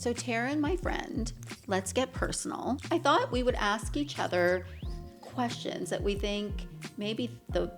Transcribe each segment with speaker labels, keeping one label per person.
Speaker 1: So Taryn, my friend, let's get personal. I thought we would ask each other questions that we think maybe the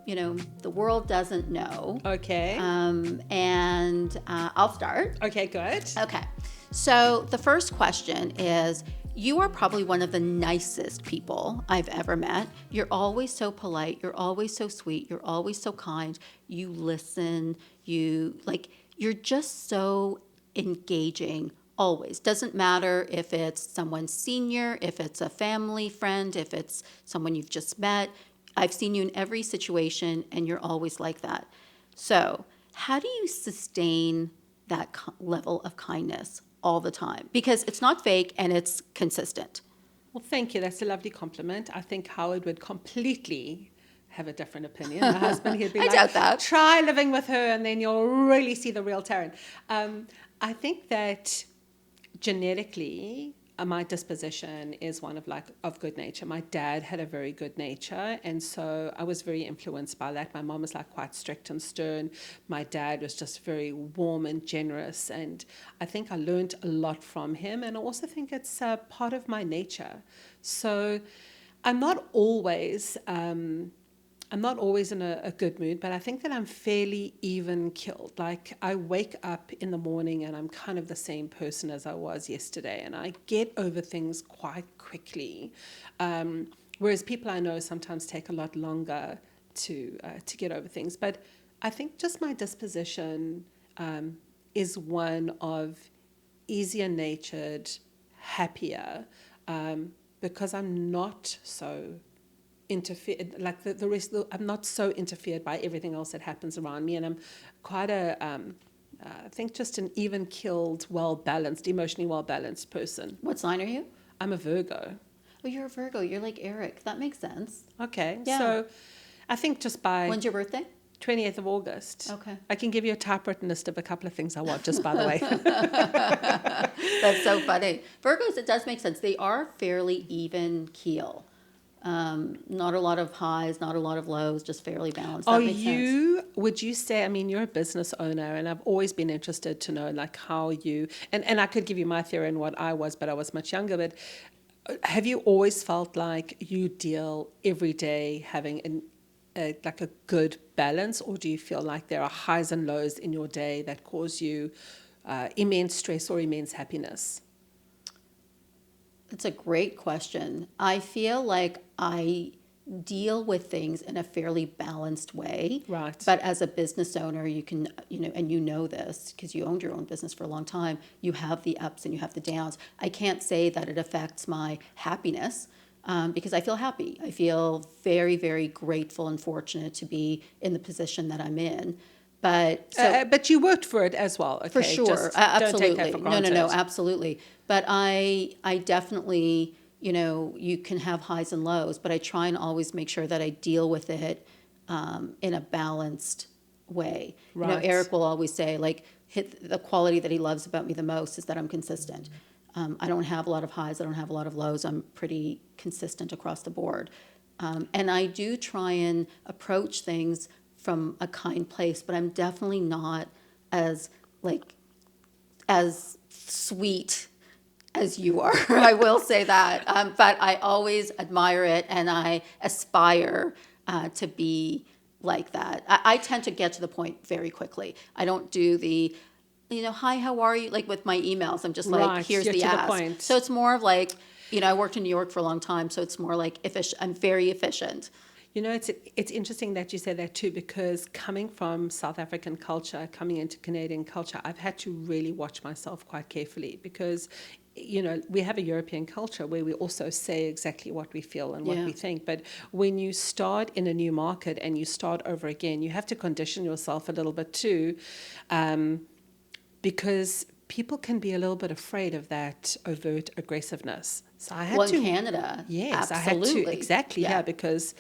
Speaker 1: world doesn't know.
Speaker 2: Okay.
Speaker 1: And I'll start.
Speaker 2: Okay, good.
Speaker 1: Okay. So the first question is, you are probably one of the nicest people I've ever met. You're always so polite. You're always so sweet. You're always so kind. You listen. You're just so engaging always. Doesn't matter if it's someone senior, if it's a family friend, if it's someone you've just met. I've seen you in every situation and you're always like that. So how do you sustain that level of kindness all the time? Because it's not fake and it's consistent.
Speaker 2: Well, thank you. That's a lovely compliment. I think Howard would completely have a different opinion. My husband, he'd be
Speaker 1: I doubt that.
Speaker 2: Try living with her and then you'll really see the real Taryn. I think that genetically, my disposition is one of good nature. My dad had a very good nature, and so I was very influenced by that. My mom was quite strict and stern. My dad was just very warm and generous, and I think I learned a lot from him, and I also think it's part of my nature. So I'm not always in a good mood, but I think that I'm fairly even-keeled. I wake up in the morning and I'm kind of the same person as I was yesterday, and I get over things quite quickly. Whereas people I know sometimes take a lot longer to get over things. But I think just my disposition is one of easier-natured, happier, because I'm not so interfered, I'm not so interfered by everything else that happens around me, and I'm quite I think just an even-keeled, emotionally well-balanced person.
Speaker 1: What sign are you?
Speaker 2: I'm a Virgo.
Speaker 1: Oh, you're a Virgo. You're like Eric. That makes sense.
Speaker 2: Okay.
Speaker 1: Yeah.
Speaker 2: So I think just by...
Speaker 1: When's your birthday?
Speaker 2: 28th of August.
Speaker 1: Okay.
Speaker 2: I can give you a typewritten list of a couple of things I want, just by the way.
Speaker 1: That's so funny. Virgos, it does make sense. They are fairly even keel. Not a lot of highs, not a lot of lows, just fairly balanced. That makes sense.
Speaker 2: Would you say, you're a business owner, and I've always been interested to know how you, and I could give you my theory on what I was, but I was much younger, but have you always felt like you deal every day having a good balance, or do you feel like there are highs and lows in your day that cause you immense stress or immense happiness?
Speaker 1: It's a great question. I feel like I deal with things in a fairly balanced way.
Speaker 2: Right.
Speaker 1: But as a business owner, you can, and you know this because you owned your own business for a long time, you have the ups and you have the downs. I can't say that it affects my happiness because I feel happy. I feel very, very grateful and fortunate to be in the position that I'm in. But
Speaker 2: you worked for it as well. Okay?
Speaker 1: For sure,
Speaker 2: Just
Speaker 1: absolutely.
Speaker 2: Don't take that for granted.
Speaker 1: No, absolutely. But I definitely, you can have highs and lows, but I try and always make sure that I deal with it in a balanced way.
Speaker 2: Right.
Speaker 1: Eric will always say, the quality that he loves about me the most is that I'm consistent. I don't have a lot of highs. I don't have a lot of lows. I'm pretty consistent across the board. And I do try and approach things from a kind place, but I'm definitely not as sweet as you are. I will say that. But I always admire it, and I aspire to be like that. I tend to get to the point very quickly. I don't do the, hi, how are you? With my emails, I'm just here's the ask.
Speaker 2: Point.
Speaker 1: So it's more of I worked in New York for a long time, so it's more efficient. I'm very efficient.
Speaker 2: It's interesting that you say that too, because coming from South African culture, coming into Canadian culture, I've had to really watch myself quite carefully because, we have a European culture where we also say exactly what we feel and what we think. But when you start in a new market and you start over again, you have to condition yourself a little bit too, because people can be a little bit afraid of that overt aggressiveness. So I had
Speaker 1: in Canada,
Speaker 2: yes,
Speaker 1: absolutely.
Speaker 2: I had to, exactly, because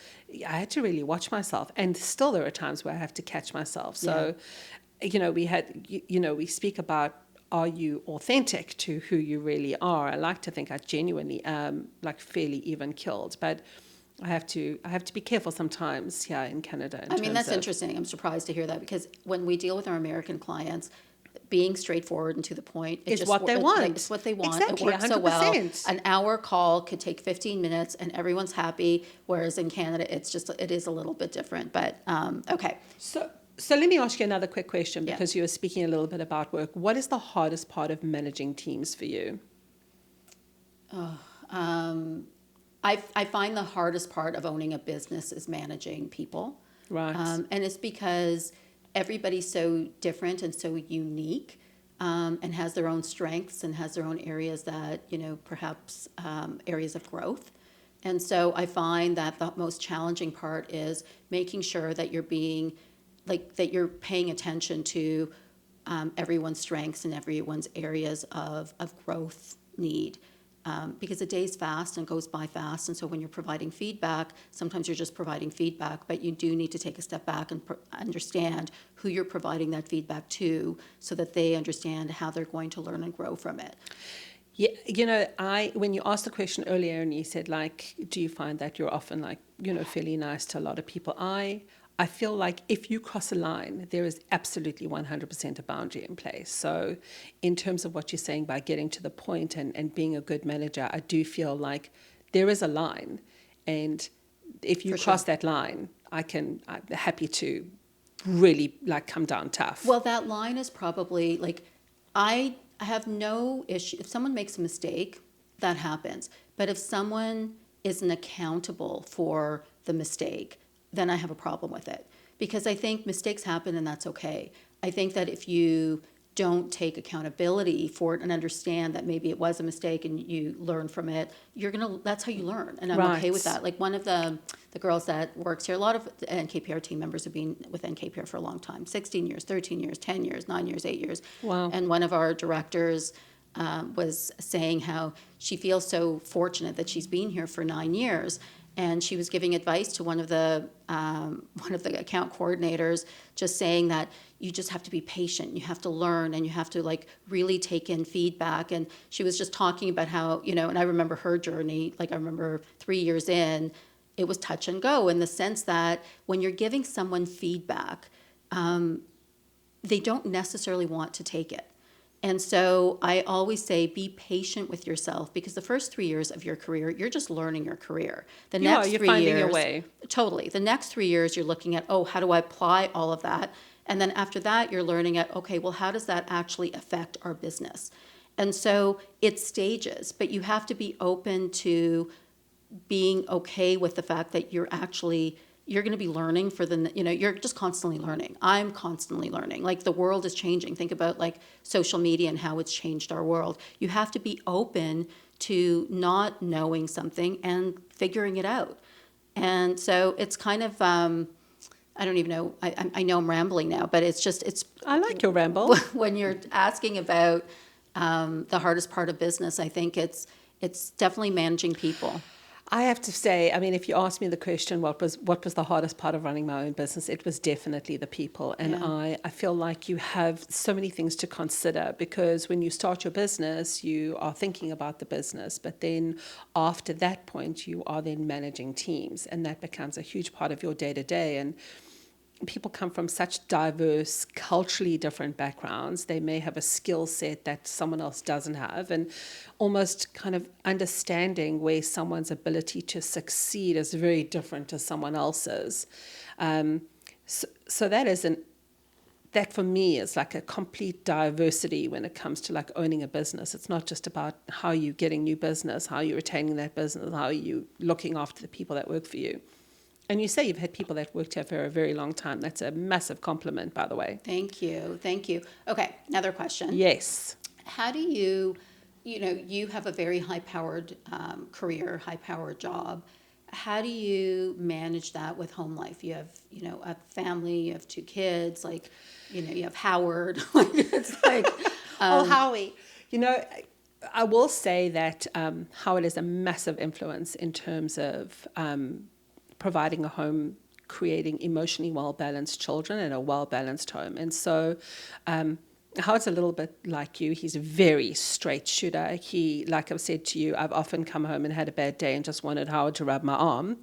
Speaker 2: I had to really watch myself. And still there are times where I have to catch myself. So, we speak about, are you authentic to who you really are? I like to think I genuinely am fairly even-keeled, but I have to be careful sometimes here in Canada.
Speaker 1: That's interesting. I'm surprised to hear that because when we deal with our American clients, being straightforward and to the point.
Speaker 2: Is what they want.
Speaker 1: It's what they want.
Speaker 2: Exactly,
Speaker 1: It works so well.
Speaker 2: 100%.
Speaker 1: An hour call could take 15 minutes and everyone's happy, whereas in Canada, it is a little bit different. But, okay.
Speaker 2: So let me ask you another quick question,
Speaker 1: Yeah.
Speaker 2: because you were speaking a little bit about work. What is the hardest part of managing teams for you?
Speaker 1: I find the hardest part of owning a business is managing people.
Speaker 2: Right.
Speaker 1: And it's because everybody's so different and so unique, and has their own strengths and has their own areas that, perhaps areas of growth. And so I find that the most challenging part is making sure that that you're paying attention to everyone's strengths and everyone's areas of growth need. Because the day's fast and goes by fast, and so when you're providing feedback, sometimes you're just providing feedback, but you do need to take a step back and understand who you're providing that feedback to, so that they understand how they're going to learn and grow from it.
Speaker 2: Yeah, when you asked the question earlier and you said, do you find that you're often fairly nice to a lot of people? I feel like if you cross a line, there is absolutely 100% a boundary in place. So in terms of what you're saying by getting to the point and being a good manager, I do feel like there is a line. And if you cross that line, I'm happy to really come down tough.
Speaker 1: Well, that line is probably I have no issue. If someone makes a mistake, that happens. But if someone isn't accountable for the mistake, then I have a problem with it, because I think mistakes happen and that's okay. I think that if you don't take accountability for it and understand that maybe it was a mistake and you learn from it, that's how you learn. And I'm okay with that. Like one of the girls that works here, a lot of NKPR team members have been with NKPR for a long time, 16 years, 13 years, 10 years, 9 years, 8 years.
Speaker 2: Wow.
Speaker 1: And one of our directors was saying how she feels so fortunate that she's been here for 9 years. And she was giving advice to one of the account coordinators, just saying that you just have to be patient, you have to learn, and you have to really take in feedback. And she was just talking about how, and I remember her journey, I remember 3 years in, it was touch and go, in the sense that when you're giving someone feedback, they don't necessarily want to take it. And so I always say, be patient with yourself, because the first 3 years of your career, you're just learning your career.
Speaker 2: You're finding your way.
Speaker 1: Totally. The next 3 years, you're looking at, how do I apply all of that? And then after that, you're learning at, okay, well, how does that actually affect our business? And so it's stages, but you have to be open to being okay with the fact that you're going to be learning you're just constantly learning. I'm constantly learning. The world is changing. Think about social media and how it's changed our world. You have to be open to not knowing something and figuring it out. And so it's kind of, I don't even know, I know I'm rambling now, but
Speaker 2: I like your ramble.
Speaker 1: When you're asking about the hardest part of business, I think it's definitely managing people.
Speaker 2: I have to say, if you ask me the question, what was the hardest part of running my own business, it was definitely the people. And yeah. I feel like you have so many things to consider, because when you start your business, you are thinking about the business. But then after that point, you are then managing teams, and that becomes a huge part of your day-to-day. And people come from such diverse, culturally different backgrounds. They may have a skill set that someone else doesn't have, and almost kind of understanding where someone's ability to succeed is very different to someone else's. So that for me is a complete diversity when it comes to owning a business. It's not just about how you're getting new business, how you're retaining that business, how you're looking after the people that work for you. And you say you've had people that worked here for a very long time. That's a massive compliment, by the way.
Speaker 1: Thank you. Okay, another question.
Speaker 2: Yes.
Speaker 1: How do you have a very high-powered career, high-powered job. How do you manage that with home life? You have, a family, you have 2 kids, you have Howard. It's
Speaker 2: Howie. I will say that Howard is a massive influence in terms of providing a home, creating emotionally well-balanced children and a well-balanced home. And so Howard's a little bit like you. He's a very straight shooter. He, like I've said to you, I've often come home and had a bad day and just wanted Howard to rub my arm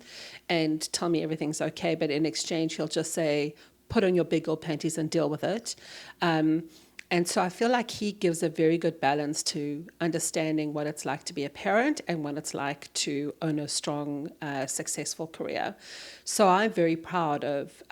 Speaker 2: and tell me everything's okay. But in exchange, he'll just say, put on your big old panties and deal with it. And so I feel like he gives a very good balance to understanding what it's like to be a parent and what it's like to own a strong, successful career. So I'm very proud of,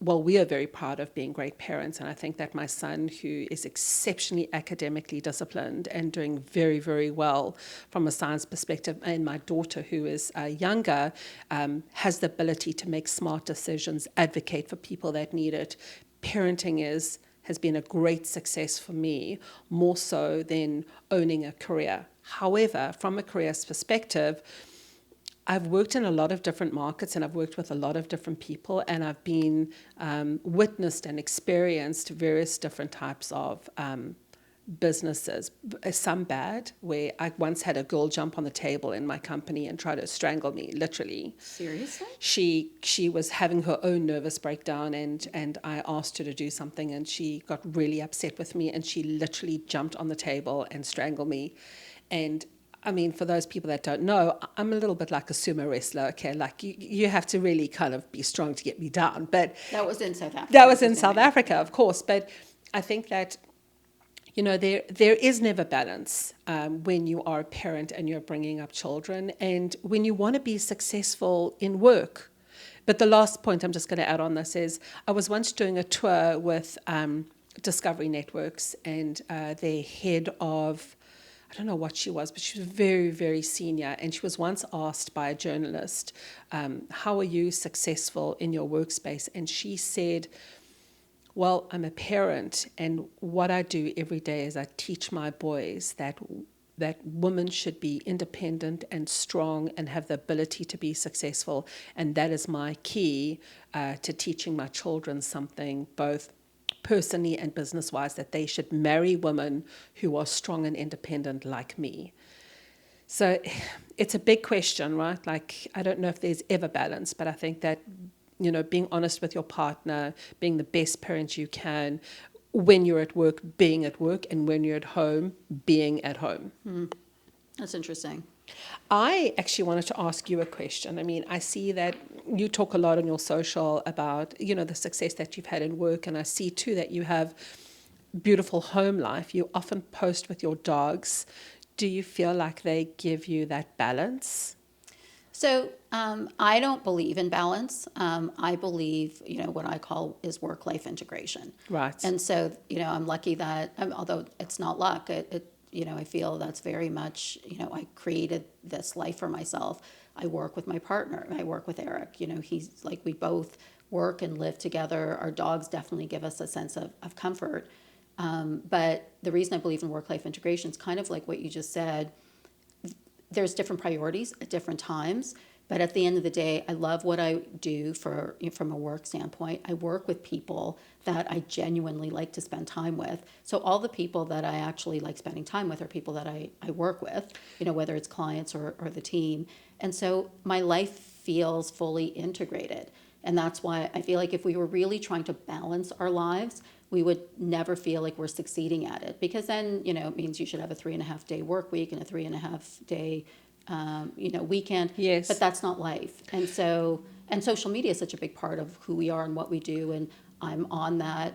Speaker 2: we are very proud of being great parents. And I think that my son, who is exceptionally academically disciplined and doing very, very well from a science perspective, and my daughter, who is younger, has the ability to make smart decisions, advocate for people that need it. Parenting has been a great success for me, more so than owning a career. However, from a career's perspective, I've worked in a lot of different markets and I've worked with a lot of different people, and I've been witnessed and experienced various different types of businesses, some bad, where I once had a girl jump on the table in my company and try to strangle me, literally.
Speaker 1: Seriously?
Speaker 2: She was having her own nervous breakdown, and I asked her to do something, and she got really upset with me, and she literally jumped on the table and strangled me. And I mean, for those people that don't know, I'm a little bit like a sumo wrestler, okay? Like, you have to really kind of be strong to get me down. But
Speaker 1: That was in South Africa.
Speaker 2: that was in South Africa, of course. But I think that, there is never balance when you are a parent and you're bringing up children, and when you want to be successful in work. But the last point I'm just going to add on this is, I was once doing a tour with Discovery Networks, and their head of, I don't know what she was, but she was very, very senior. And she was once asked by a journalist, how are you successful in your workspace? And she said, well, I'm a parent, and what I do every day is I teach my boys that women should be independent and strong and have the ability to be successful. And that is my key to teaching my children something, both personally and business-wise, that they should marry women who are strong and independent like me. So it's a big question, right? Like, I don't know if there's ever balance, but I think that, being honest with your partner, being the best parent you can, when you're at work, being at work, and when you're at home, being at home.
Speaker 1: That's interesting.
Speaker 2: I actually wanted to ask you a question. I mean, I see that you talk a lot on your social about, the success that you've had in work, and I see too that you have beautiful home life. You often post with your dogs. Do you feel like they give you that balance?
Speaker 1: So I don't believe in balance. I believe, what I call is work-life integration.
Speaker 2: Right.
Speaker 1: And so, I'm lucky that, although it's not luck, I feel that's very much, I created this life for myself. I work with my partner. I work with Eric. He's like, we both work and live together. Our dogs definitely give us a sense of comfort. But the reason I believe in work-life integration is kind of like what you just said. There's different priorities at different times, but at the end of the day, I love what I do from a work standpoint. I work with people that I genuinely like to spend time with. So all the people that I actually like spending time with are people that I work with, whether it's clients or the team. And so my life feels fully integrated. And that's why I feel like if we were really trying to balance our lives, we would never feel like we're succeeding at it, because then, it means you should have a 3.5-day work week and a 3.5-day, weekend.
Speaker 2: Yes.
Speaker 1: But that's not life. And so, and social media is such a big part of who we are and what we do. And I'm on that,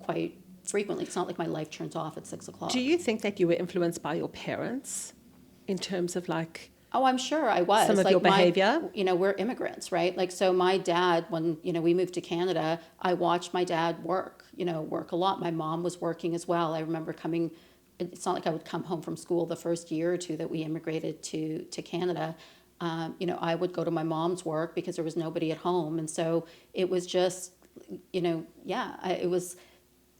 Speaker 1: quite frequently. It's not like my life turns off at 6:00.
Speaker 2: Do you think that you were influenced by your parents in terms of like,
Speaker 1: Oh, I'm sure I was.
Speaker 2: some of your behavior?
Speaker 1: We're immigrants, right? Like, so my dad, when, we moved to Canada, I watched my dad work a lot. My mom was working as well. I remember it's not like I would come home from school the first year or two that we immigrated to Canada. I would go to my mom's work because there was nobody at home. And so it was just, it was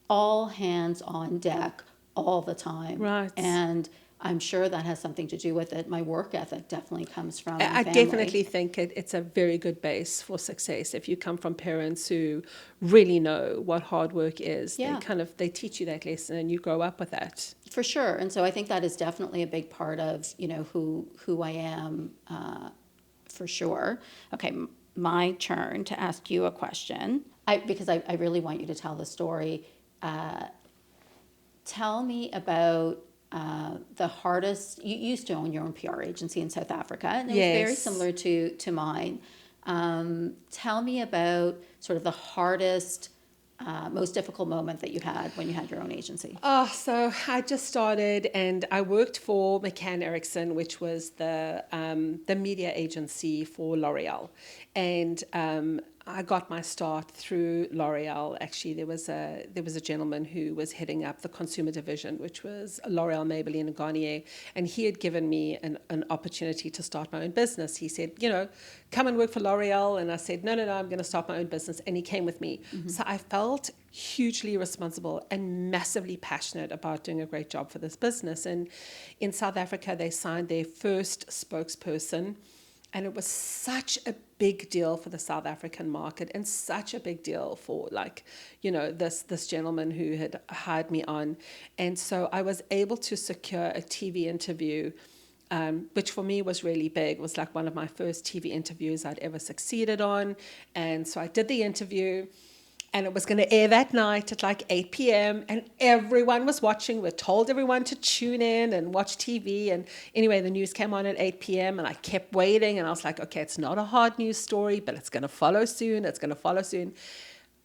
Speaker 1: all hands on deck all the time.
Speaker 2: Right.
Speaker 1: And I'm sure that has something to do with it. My work ethic definitely comes from my
Speaker 2: I
Speaker 1: family.
Speaker 2: definitely think it's a very good base for success. If you come from parents who really know what hard work is,
Speaker 1: Yeah.
Speaker 2: they teach you that lesson and you grow up with that.
Speaker 1: For sure. And so I think that is definitely a big part of, who I am, for sure. Okay, my turn to ask you a question. Because I really want you to tell the story. Tell me about the hardest. You used to own your own PR agency in South Africa, and it was very similar to mine. Tell me about sort of the hardest most difficult moment that you had when you had your own agency?
Speaker 2: Oh, so I just started, and I worked for McCann Erickson, which was the media agency for L'Oreal, and I got my start through L'Oreal. Actually, there was a gentleman who was heading up the consumer division, which was L'Oreal, Maybelline, and Garnier, and he had given me an opportunity to start my own business. He said, come and work for L'Oreal, and I said, no, I'm going to start my own business, and he came with me. Mm-hmm. So I felt hugely responsible and massively passionate about doing a great job for this business. And in South Africa, they signed their first spokesperson. And it was such a big deal for the South African market, and such a big deal for this gentleman who had hired me on. And so I was able to secure a TV interview, which for me was really big. It was like one of my first TV interviews I'd ever succeeded on. And so I did the interview. And it was going to air that night at like 8 p.m. And everyone was watching. We told everyone to tune in and watch TV. And anyway, the news came on at 8 p.m. And I kept waiting. And I was like, okay, it's not a hard news story, but it's going to follow soon. It's going to follow soon.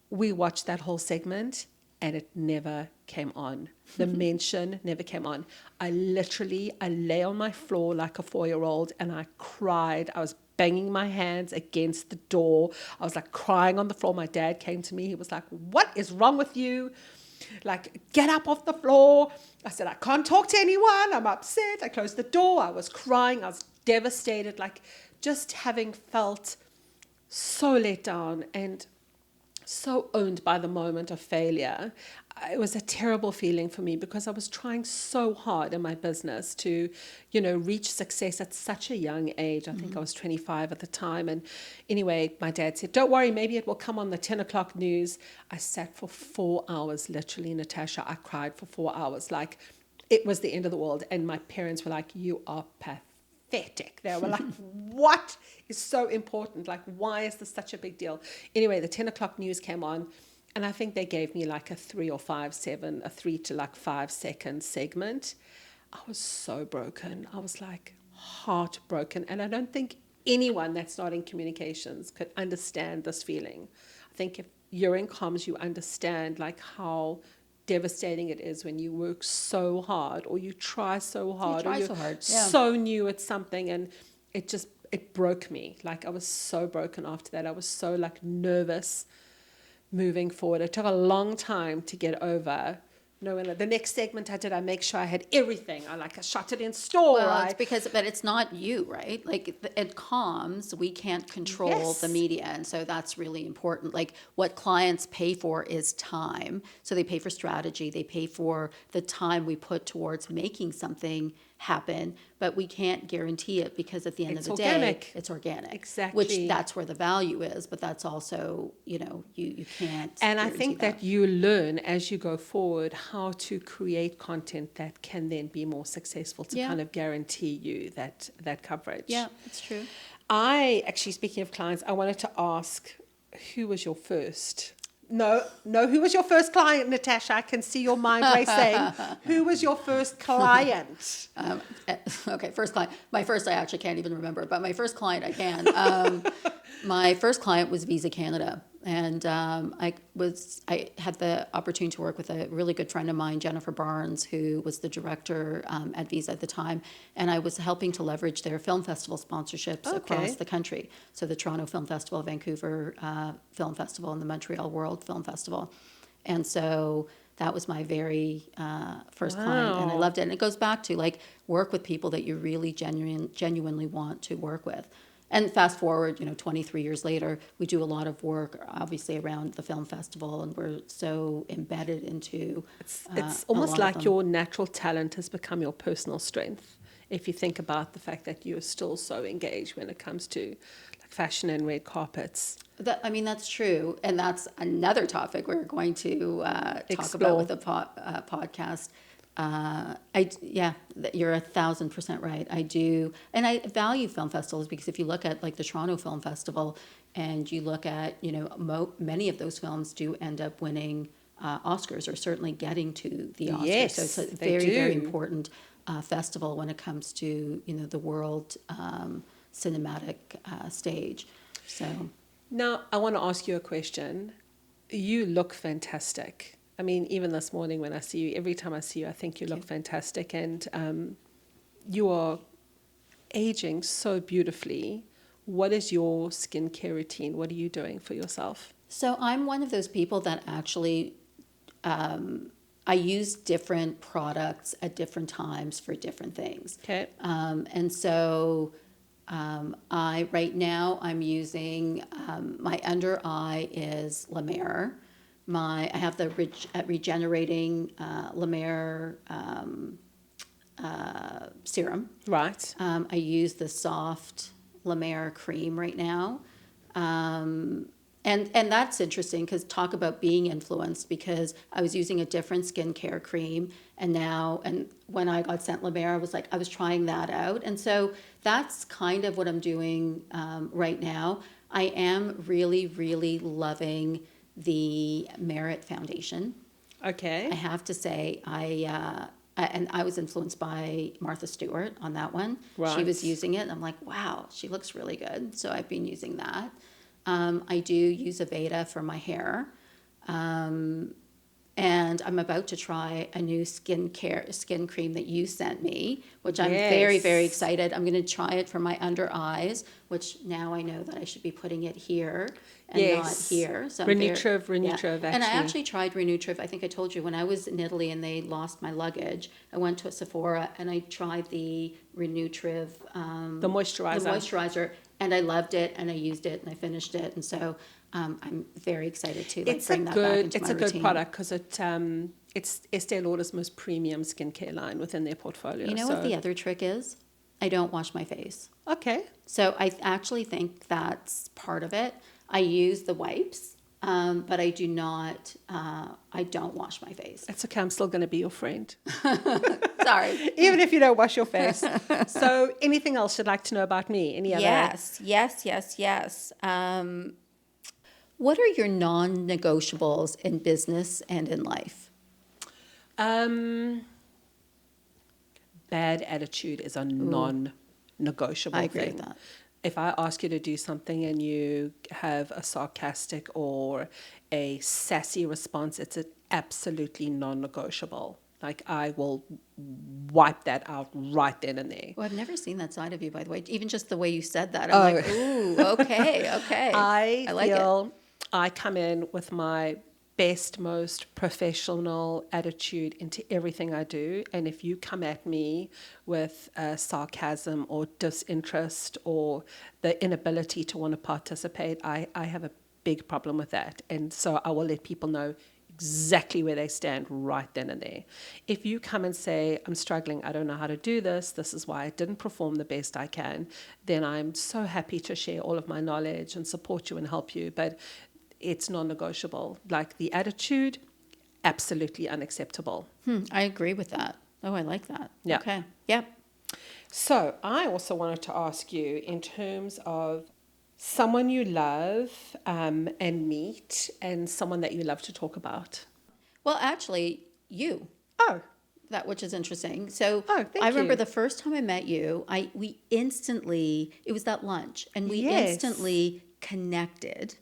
Speaker 2: We watched that whole segment and it never came on. The mention never came on. I lay on my floor like a 4-year-old and I cried. I was banging my hands against the door. I was like crying on the floor. My dad came to me. He was like, what is wrong with you? Like, get up off the floor. I said, I can't talk to anyone. I'm upset. I closed the door. I was crying. I was devastated. Like, just having felt so let down and so owned by the moment of failure. It was a terrible feeling for me because I was trying so hard in my business to, reach success at such a young age. I think I was 25 at the time. And anyway, my dad said, don't worry, maybe it will come on the 10 o'clock news. I sat for 4 hours, literally, Natasha. I cried for 4 hours. Like, it was the end of the world. And my parents were like, you are pathetic. They were like, what is so important? Like, why is this such a big deal? Anyway, the 10 o'clock news came on. And I think they gave me like a 3 to 5 second segment. I was so broken. I was like heartbroken. And I don't think anyone that's not in communications could understand this feeling. I think if you're in comms, you understand like how devastating it is when you work so hard or you try so hard so new at something, and it broke me. Like, I was so broken after that. I was so like nervous moving forward. It took a long time to get over. The next segment I did, I make sure I had everything. I shot it in store.
Speaker 1: Well, but it's not you, right? Like, at comms, we can't control the media. And so that's really important. Like, what clients pay for is time. So they pay for strategy. They pay for the time we put towards making something happen, but we can't guarantee it because at the end of the day, it's organic.
Speaker 2: Exactly.
Speaker 1: Which that's where the value is, but that's also, you can't.
Speaker 2: And I think that you learn as you go forward how to create content that can then be more successful to kind of guarantee you that coverage.
Speaker 1: Yeah, that's true.
Speaker 2: Speaking of clients, I wanted to ask, who was your first? No, who was your first client, Natasha? I can see your mind racing. Who was your first client?
Speaker 1: Okay, first client. My first, I actually can't even remember, but my first client I can. My first client was Visa Canada. And I had the opportunity to work with a really good friend of mine, Jennifer Barnes, who was the director at Visa at the time. And I was helping to leverage their film festival sponsorships across the country. So the Toronto Film Festival, Vancouver Film Festival, and the Montreal World Film Festival. And so that was my very first client, and I loved it. And it goes back to like work with people that you really genuinely want to work with. And fast forward, 23 years later, we do a lot of work, obviously, around the film festival, and we're so embedded into.
Speaker 2: It's almost like your natural talent has become your personal strength. If you think about the fact that you're still so engaged when it comes to like fashion and red carpets.
Speaker 1: That's true, and that's another topic we're going to talk about with the podcast. You're 1,000% right. I do, and I value film festivals because if you look at like the Toronto Film Festival, and you look at many of those films do end up winning Oscars or certainly getting to the Oscars.
Speaker 2: Yes,
Speaker 1: so it's a very important festival when it comes to the world cinematic stage. So
Speaker 2: now I want to ask you a question. You look fantastic. I mean, even this morning when I see you, every time I see you, I think you
Speaker 1: Thank
Speaker 2: look fantastic. And you are aging so beautifully. What is your skincare routine? What are you doing for yourself?
Speaker 1: So I'm one of those people that actually I use different products at different times for different things.
Speaker 2: Okay.
Speaker 1: And so I right now I'm using my under eye is La Mer. I have the regenerating La Mer serum.
Speaker 2: Right.
Speaker 1: I use the soft La Mer cream right now. And that's interesting because talk about being influenced, because I was using a different skincare cream and when I got sent La Mer, I was trying that out. And so that's kind of what I'm doing right now. I am really, really loving the Merit Foundation.
Speaker 2: Okay.
Speaker 1: I have to say, and I was influenced by Martha Stewart on that one. She was
Speaker 2: Right.
Speaker 1: using it, and I'm like, wow, she looks really good. So I've been using that. I do use Aveda for my hair. And I'm about to try a new skin cream that you sent me, which I'm very, very
Speaker 2: Yes.
Speaker 1: excited. I'm going to try it for my under eyes, which now I know that I should be putting it here and not
Speaker 2: Yes.
Speaker 1: here. So
Speaker 2: Renutriv,
Speaker 1: And I
Speaker 2: actually.
Speaker 1: actually tried Renutriv. I think I told you when I was in Italy and they lost my luggage, I went to a Sephora and I tried the Renutriv,
Speaker 2: The moisturizer.
Speaker 1: the moisturizer, and I loved it and I used it and I finished it. And so I'm very excited to bring that back into my routine.
Speaker 2: It's a good product because it's Estee Lauder's most premium skincare line within their portfolio.
Speaker 1: You know what the other trick is? I don't wash my face.
Speaker 2: Okay.
Speaker 1: So I actually think that's part of it. I use the wipes, but I do not. I don't wash my face.
Speaker 2: It's okay. I'm still going to be your friend,
Speaker 1: Sorry.
Speaker 2: even if you don't wash your face. So, anything else you'd like to know about me? Any other?
Speaker 1: Yes. What are your non-negotiables in business and in life?
Speaker 2: Bad attitude is a non-negotiable
Speaker 1: I agree
Speaker 2: thing.
Speaker 1: with that.
Speaker 2: If I ask you to do something and you have a sarcastic or a sassy response, it's an absolutely non-negotiable. Like, I will wipe that out right then and there.
Speaker 1: Well, I've never seen that side of you, by the way. Even just the way you said that, I'm like, ooh, okay.
Speaker 2: I
Speaker 1: like it.
Speaker 2: feel I come in with my best, most professional attitude into everything I do. And if you come at me with sarcasm or disinterest or the inability to want to participate, I have a big problem with that. And so I will let people know exactly where they stand right then and there. If you come and say, I'm struggling, I don't know how to do this is why I didn't perform the best I can, then I'm so happy to share all of my knowledge and support you and help you. But it's non-negotiable. Like the attitude, absolutely unacceptable.
Speaker 1: I agree with that. Oh, I like that.
Speaker 2: Yeah.
Speaker 1: Okay. Yep.
Speaker 2: So I also wanted to ask you, in terms of someone you love and meet, and someone that you love to talk about.
Speaker 1: Well, actually, you.
Speaker 2: Oh,
Speaker 1: Which is interesting. So
Speaker 2: thank
Speaker 1: I remember
Speaker 2: you.
Speaker 1: the first time I met you, we instantly, it was that lunch, and we
Speaker 2: Yes.
Speaker 1: instantly connected.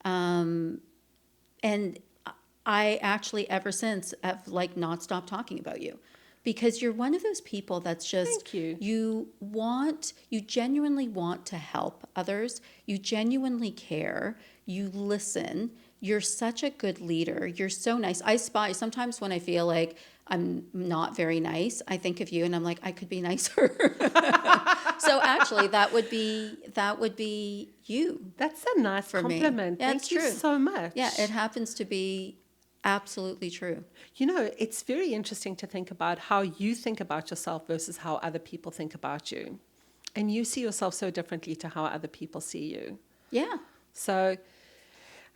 Speaker 1: And I actually ever since have not stopped talking about you, because you're one of those people that's just,
Speaker 2: Thank you.
Speaker 1: you genuinely want to help others. You genuinely care. You listen. You're such a good leader. You're so nice. Sometimes when I feel like I'm not very nice, I think of you and I'm like, I could be nicer. So actually that would be you.
Speaker 2: That's a nice
Speaker 1: For me.
Speaker 2: compliment.
Speaker 1: Yeah,
Speaker 2: Thank
Speaker 1: it's
Speaker 2: you
Speaker 1: true.
Speaker 2: so much.
Speaker 1: Yeah, it happens to be absolutely true.
Speaker 2: You know, it's very interesting to think about how you think about yourself versus how other people think about you. And you see yourself so differently to how other people see you.
Speaker 1: Yeah.
Speaker 2: So,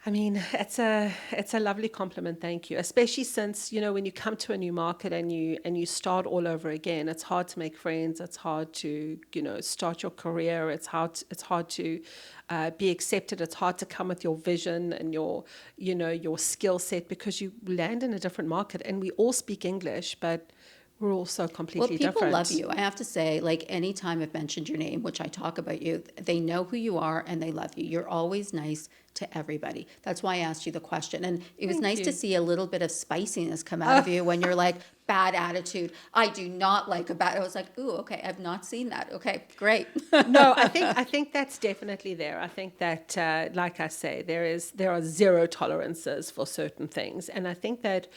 Speaker 2: I mean, it's a lovely compliment, thank you. Especially since, you know, when you come to a new market and you start all over again, it's hard to make friends. It's hard to, you know, start your career. It's hard to be accepted. It's hard to come with your vision and your skill set, because you land in a different market, and we all speak English, but We're all so
Speaker 1: Well,
Speaker 2: completely
Speaker 1: people
Speaker 2: different.
Speaker 1: love you. I have to say, like, anytime I've mentioned your name, which I talk about you, they know who you are and they love you. You're always nice to everybody. That's why I asked you the question. And it was
Speaker 2: Thank
Speaker 1: nice
Speaker 2: you.
Speaker 1: to see a little bit of spiciness come out of you when you're like, bad attitude. I do not like a bad. I was like, ooh, okay, I've not seen that. Okay, great.
Speaker 2: No, I think that's definitely there. I think that, like I say, there are zero tolerances for certain things, and I think that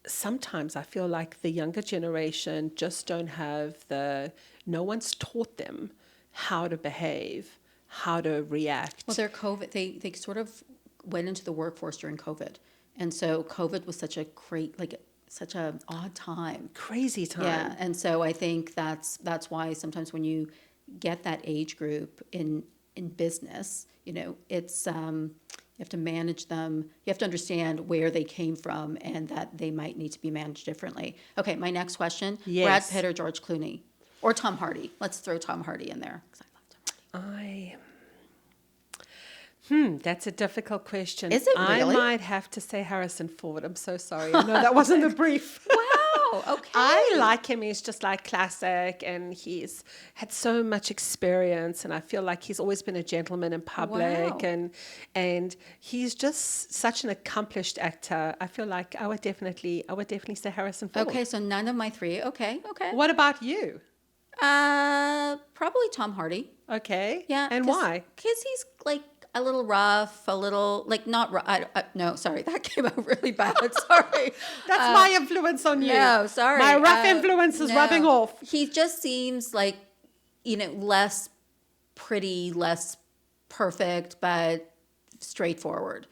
Speaker 2: sometimes I feel like the younger generation just don't have no one's taught them how to behave, how to react.
Speaker 1: Well, they're COVID. They sort of went into the workforce during COVID, and so COVID was such a such a odd time.
Speaker 2: Crazy time.
Speaker 1: Yeah, and so I think that's why sometimes when you get that age group in business, it's you have to manage them. You have to understand where they came from and that they might need to be managed differently. Okay, my next question:
Speaker 2: Yes.
Speaker 1: Brad Pitt or George Clooney, or Tom Hardy? Let's throw Tom Hardy in there because I love Tom Hardy.
Speaker 2: That's a difficult question.
Speaker 1: Is it really?
Speaker 2: I might have to say Harrison Ford. I'm so sorry. No, that wasn't the brief.
Speaker 1: Wow. Okay.
Speaker 2: I like him. He's just like classic, and he's had so much experience, and I feel like he's always been a gentleman in public,
Speaker 1: Wow.
Speaker 2: and he's just such an accomplished actor. I feel like I would definitely say Harrison Ford.
Speaker 1: Okay, so none of my three. Okay.
Speaker 2: What about you?
Speaker 1: Probably Tom Hardy.
Speaker 2: Okay.
Speaker 1: Yeah.
Speaker 2: And why?
Speaker 1: Because he's like a little rough, a little like not rough. No, sorry, that came out really bad. Sorry.
Speaker 2: That's my influence on you.
Speaker 1: No, sorry.
Speaker 2: My rough influence is
Speaker 1: no.
Speaker 2: rubbing off.
Speaker 1: He just seems like, less pretty, less perfect, but straightforward.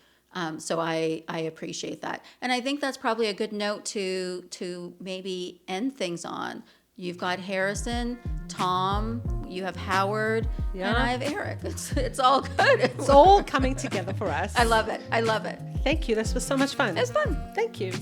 Speaker 1: So I appreciate that. And I think that's probably a good note to maybe end things on. You've got Harrison, Tom, you have Howard,
Speaker 2: Yeah.
Speaker 1: and I have Eric. It's all good.
Speaker 2: It's all coming together for us.
Speaker 1: I love it. I love it.
Speaker 2: Thank you. This was so much fun.
Speaker 1: It's fun.
Speaker 2: Thank you.